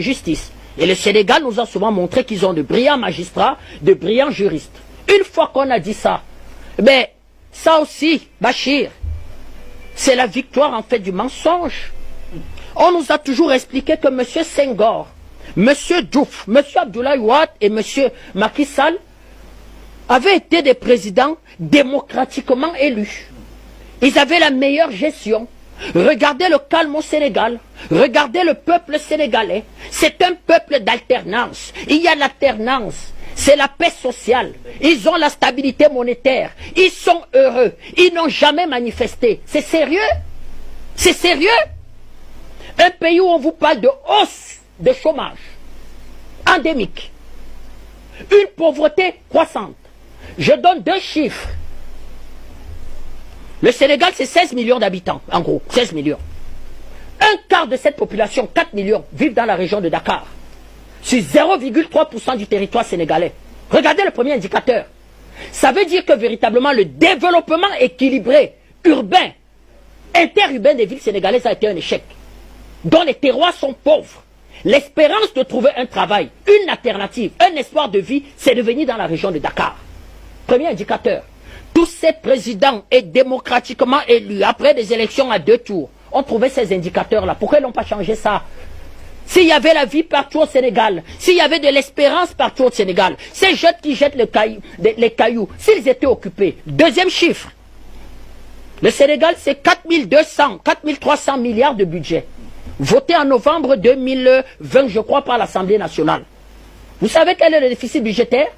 justice. Et le Sénégal nous a souvent montré qu'ils ont de brillants magistrats, de brillants juristes. Une fois qu'on a dit ça, ben, ça aussi, Bachir, c'est la victoire en fait du mensonge. On nous a toujours expliqué que M. Senghor, M. Diouf, M. Abdoulaye Wade et M. Macky Sall avaient été des présidents démocratiquement élus. Ils avaient la meilleure gestion. Regardez le calme au Sénégal. Regardez le peuple sénégalais. C'est un peuple d'alternance. Il y a l'alternance. C'est la paix sociale. Ils ont la stabilité monétaire. Ils sont heureux. Ils n'ont jamais manifesté. C'est sérieux? C'est sérieux? Un pays où on vous parle de hausse de chômage endémique. Une pauvreté croissante. Je donne deux chiffres. Le Sénégal, c'est 16 millions d'habitants, en gros, 16 millions. Un quart de cette population, 4 millions, vivent dans la région de Dakar. Sur 0,3% du territoire sénégalais. Regardez le premier indicateur. Ça veut dire que véritablement le développement équilibré, urbain, interurbain des villes sénégalaises a été un échec. Dont les terroirs sont pauvres. L'espérance de trouver un travail, une alternative, un espoir de vie, c'est devenu dans la région de Dakar. Premier indicateur. Tous ces présidents et démocratiquement élus, après des élections à 2 tours, ont trouvé ces indicateurs-là. Pourquoi ils n'ont pas changé ça? S'il y avait la vie partout au Sénégal, s'il y avait de l'espérance partout au Sénégal, ces jeunes qui jettent les cailloux, s'ils étaient occupés. Deuxième chiffre. Le Sénégal, c'est 4300 milliards de budget. Voté en novembre 2020, je crois, par l'Assemblée nationale. Vous savez quel est le déficit budgétaire?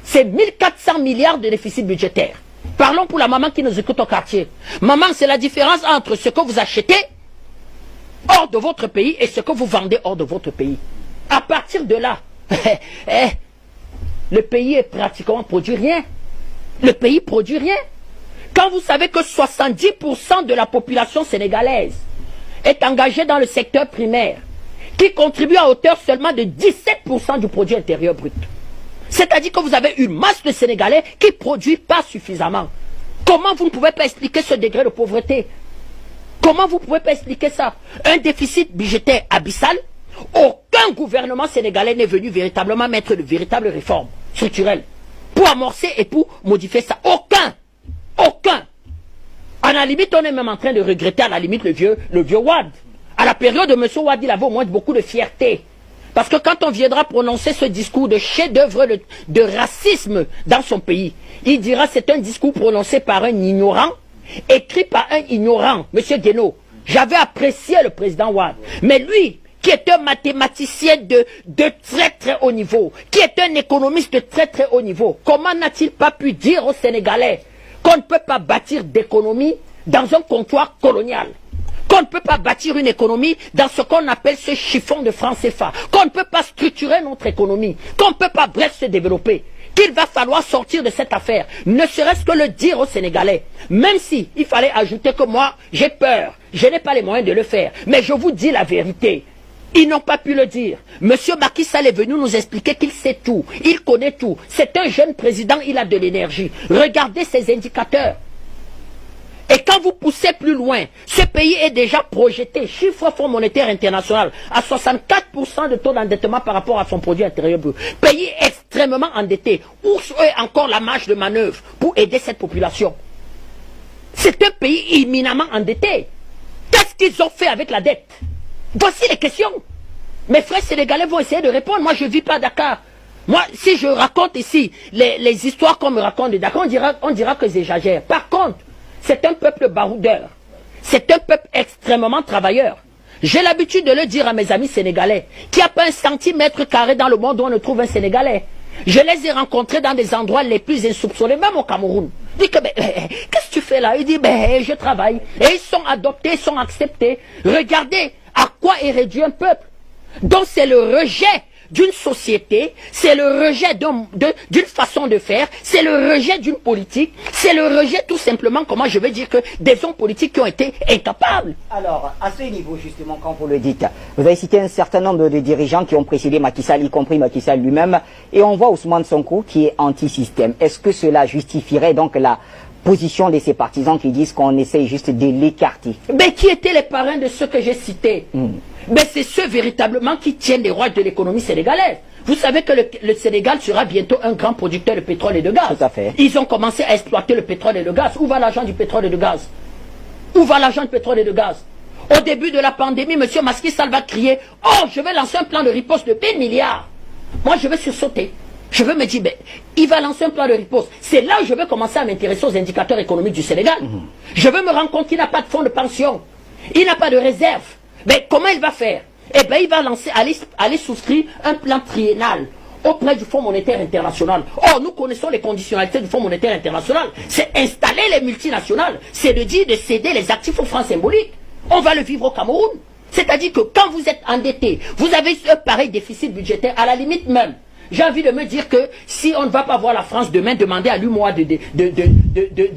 C'est 1400 milliards de déficit budgétaire. Parlons pour la maman qui nous écoute au quartier. Maman, c'est la différence entre ce que vous achetez hors de votre pays et ce que vous vendez hors de votre pays. À partir de là, le pays est pratiquement produit rien. Le pays produit rien. Quand vous savez que 70% de la population sénégalaise est engagée dans le secteur primaire, qui contribue à hauteur seulement de 17% du produit intérieur brut. C'est-à-dire que vous avez une masse de Sénégalais qui ne produit pas suffisamment. Comment vous ne pouvez pas expliquer ce degré de pauvreté? Comment vous ne pouvez pas expliquer ça? Un déficit budgétaire abyssal. Aucun gouvernement sénégalais n'est venu véritablement mettre de véritables réformes structurelles pour amorcer et pour modifier ça. Aucun. Aucun. À la limite, on est même en train de regretter à la limite le vieux Wade. À la période de M. Wade, il avait au moins beaucoup de fierté. Parce que quand on viendra prononcer ce discours de chef-d'œuvre de racisme dans son pays, il dira c'est un discours prononcé par un ignorant, écrit par un ignorant, M. Guénaud. J'avais apprécié le président Wade. Mais lui, qui est un mathématicien de très très haut niveau, qui est un économiste de très très haut niveau, comment n'a-t-il pas pu dire aux Sénégalais qu'on ne peut pas bâtir d'économie dans un comptoir colonial? Qu'on ne peut pas bâtir une économie dans ce qu'on appelle ce chiffon de francs CFA, qu'on ne peut pas structurer notre économie, qu'on ne peut pas bref se développer, qu'il va falloir sortir de cette affaire, ne serait-ce que le dire aux Sénégalais, même si il fallait ajouter que moi, j'ai peur, je n'ai pas les moyens de le faire, mais je vous dis la vérité. Ils n'ont pas pu le dire. Monsieur Macky Sall est venu nous expliquer qu'il sait tout, il connaît tout. C'est un jeune président, il a de l'énergie. Regardez ses indicateurs. Et quand vous poussez plus loin, ce pays est déjà projeté, chiffre Fonds monétaire international, à 64% de taux d'endettement par rapport à son produit intérieur brut. Pays extrêmement endetté. Où est encore la marge de manœuvre pour aider cette population? C'est un pays imminemment endetté. Qu'est-ce qu'ils ont fait avec la dette? Voici les questions. Mes frères sénégalais vont essayer de répondre. Moi, je ne vis pas à Dakar. Moi, si je raconte ici les histoires qu'on me raconte de Dakar, on dira que j'exagère. Par contre, c'est un peuple baroudeur. C'est un peuple extrêmement travailleur. J'ai l'habitude de le dire à mes amis sénégalais, qu'il n'y a pas un centimètre carré dans le monde où on ne trouve un Sénégalais. Je les ai rencontrés dans des endroits les plus insoupçonnés, même au Cameroun. Je dis que, qu'est-ce que tu fais là? Il dit, je travaille. Et ils sont adoptés, ils sont acceptés. Regardez à quoi est réduit un peuple. Donc c'est le rejet d'une société, c'est le rejet d'une façon de faire, c'est le rejet d'une politique, c'est le rejet tout simplement, comment je vais dire, que des hommes politiques qui ont été incapables. Alors, à ce niveau justement, quand vous le dites, vous avez cité un certain nombre de dirigeants qui ont précédé Macky Sall, y compris Macky Sall lui-même, et on voit Ousmane Sonko qui est anti-système. Est-ce que cela justifierait donc la position de ces partisans qui disent qu'on essaie juste de l'écarter? Mais qui étaient les parrains de ceux que j'ai cités? Mais c'est ceux véritablement qui tiennent les rois de l'économie sénégalaise. Vous savez que le Sénégal sera bientôt un grand producteur de pétrole et de gaz. Tout à fait. Ils ont commencé à exploiter le pétrole et le gaz. Où va l'argent du pétrole et du gaz? Où va l'argent du pétrole et du gaz? Au début de la pandémie, M. Macky Sall va crier « Oh, je vais lancer un plan de riposte de 1000 milliards ». Moi, je vais sursauter. Je veux me dire, ben, il va lancer un plan de riposte. C'est là où je vais commencer à m'intéresser aux indicateurs économiques du Sénégal. Je veux me rendre compte qu'il n'a pas de fonds de pension. Il n'a pas de réserve. Mais comment il va faire? Eh bien, il va lancer, aller souscrire un plan triennal auprès du Fonds monétaire international. Or, nous connaissons les conditionnalités du Fonds monétaire international. C'est installer les multinationales. C'est de dire de céder les actifs aux francs symboliques. On va le vivre au Cameroun. C'est-à-dire que quand vous êtes endetté, vous avez un pareil déficit budgétaire, à la limite même. J'ai envie de me dire que si on ne va pas voir la France demain demander à l'UMOA de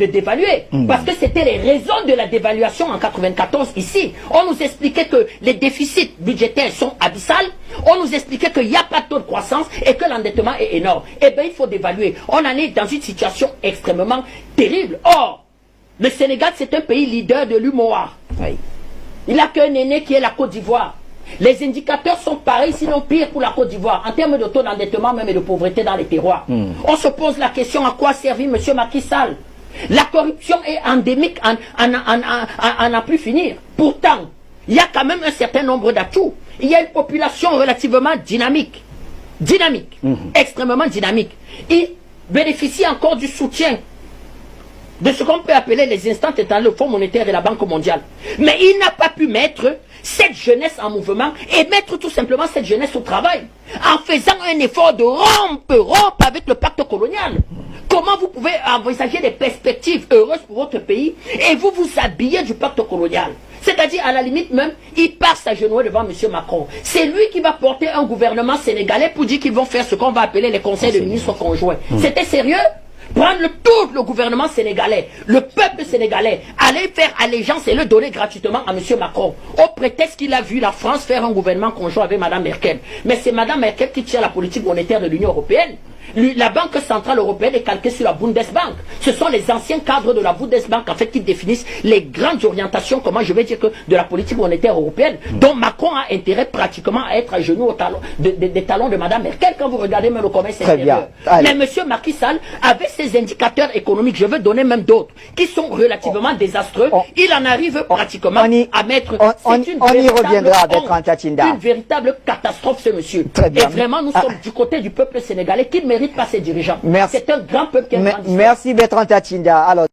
dévaluer, parce que c'était les raisons de la dévaluation en 94 ici. On nous expliquait que les déficits budgétaires sont abyssales, on nous expliquait qu'il n'y a pas de taux de croissance et que l'endettement est énorme. Eh bien, il faut dévaluer. On en est dans une situation extrêmement terrible. Or, le Sénégal, c'est un pays leader de l'UMOA. Oui. Il n'a qu'un aîné qui est la Côte d'Ivoire. Les indicateurs sont pareils, sinon pire pour la Côte d'Ivoire, en termes de taux d'endettement même et de pauvreté dans les terroirs. On se pose la question à quoi servit M. Macky Sall? La corruption est endémique, à n'en plus finir. Pourtant, il y a quand même un certain nombre d'atouts. Il y a une population relativement dynamique. Extrêmement dynamique. Il bénéficie encore du soutien de ce qu'on peut appeler les instances étant le Fonds monétaire et la Banque mondiale. Mais il n'a pas pu mettre cette jeunesse en mouvement et mettre tout simplement cette jeunesse au travail en faisant un effort de rompre avec le pacte colonial. Comment vous pouvez envisager des perspectives heureuses pour votre pays et vous vous habillez du pacte colonial? C'est-à-dire, à la limite même, il part s'agenouiller devant M. Macron. C'est lui qui va porter un gouvernement sénégalais pour dire qu'ils vont faire ce qu'on va appeler les conseils de ministres conjoints. C'était sérieux? Prendre tout le gouvernement sénégalais, le peuple sénégalais, aller faire allégeance et le donner gratuitement à M. Macron, au prétexte qu'il a vu la France faire un gouvernement conjoint avec Mme Merkel. Mais c'est Mme Merkel qui tient la politique monétaire de l'Union européenne. La Banque Centrale Européenne est calquée sur la Bundesbank. Ce sont les anciens cadres de la Bundesbank en fait qui définissent les grandes orientations, comment je vais dire, que de la politique monétaire européenne, dont Macron a intérêt pratiquement à être à genoux au talon, des talons de Mme Merkel quand vous regardez même le commerce extérieur. Mais M. Macky Sall, avec ses indicateurs économiques, je veux donner même d'autres, qui sont relativement désastreux, il en arrive pratiquement à mettre... On y reviendra avec Rantatinda. Une véritable catastrophe, ce monsieur. Et vraiment, nous sommes du côté du peuple sénégalais qui ne mérite pas ses dirigeants. Merci. C'est un grand peuple qui est Merci Bertrand Tatinda. Alors